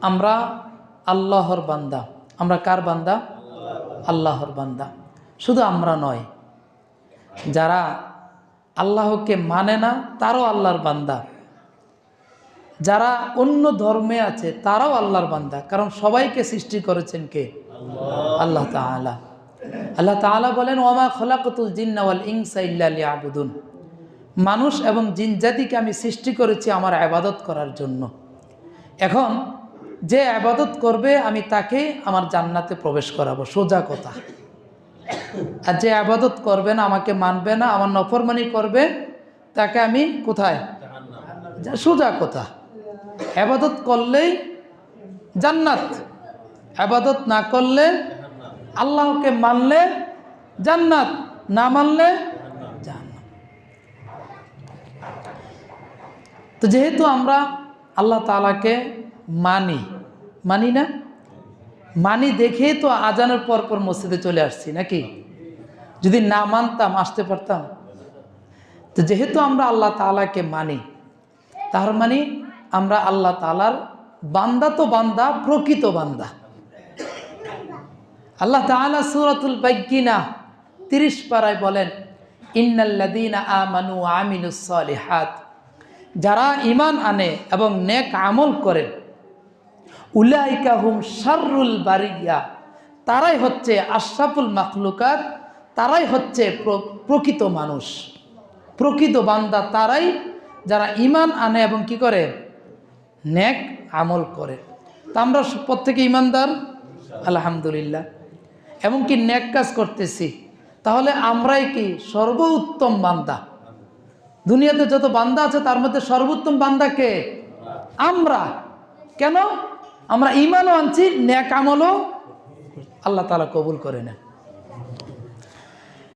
আমরা আল্লাহর বান্দা। আমরা কার বান্দা? আল্লাহর বান্দা। শুধু আমরা নয়, যারা আল্লাহকে মানে না তারাও আল্লাহর বান্দা, যারা অন্য ধর্মে আছে তারাও আল্লাহর বান্দা। কারণ সবাইকে সৃষ্টি করেছেন কে? আল্লাহ তাআলা। আল্লাহ তাআলা বলেন, ওয়া মা খলাকতুল জিন্না ওয়াল ইনসা ইল্লা লিয়াবুদুন। মানুষ এবং জিন জাতিকে আমি সৃষ্টি করেছি আমার ইবাদত করার জন্য। এখন যে ইবাদত করবে আমি তাকে আমার জান্নাতে প্রবেশ করাবো, সোজা কথা। আর যে ইবাদত করবে না, আমাকে মানবে না, আমার নফরমানি করবে, তাকে আমি কোথায়? সোজা কথা। ইবাদত করলেই জান্নাত, ইবাদত না করলে, আল্লাহকে মানলে জান্নাত, না মানলে জাহান্নাম। তো যেহেতু আমরা আল্লাহ তাআলাকে মানি না, মানি দেখেই তো আজানের পর পর মসজিদে চলে আসছি নাকি? যদি না মানতাম আসতে পারতাম? তো যেহেতু আমরা আল্লাহ তাআলাকে মানি, তার মানে আমরা আল্লাহ তাআলার বান্দা, তো বান্দা, প্রকৃত বান্দা। আল্লাহ তাআলা সূরাতুল বায়্যিনাহ 30 পারায় বলেন, ইন্নাল্লাযীনা আমানু ওয়া আমিলুস সালিহাত, যারা ঈমান আনে এবং নেক আমল করে, উলাইকা হুম শাররুল বারিয়া, তারাই হচ্ছে আশরাফুল মাখলুকাত, তারাই হচ্ছে প্রকৃত মানুষ, প্রকৃত বান্দা তারাই যারা ঈমান আনে এবং কি করে? নেক আমল করে। তা আমরা প্রত্যেকে ঈমানদার আলহামদুলিল্লাহ, এমনকি নেক কাজ করতেছি। তাহলে আমরাই কি সর্বোত্তম বান্দা? দুনিয়াতে যত বান্দা আছে তার মধ্যে সর্বোত্তম বান্দা কে? আমরা। কেন? আমরা ঈমানও আনছি, নেক আমলও আল্লাহ তাআলা কবুল করে নেন।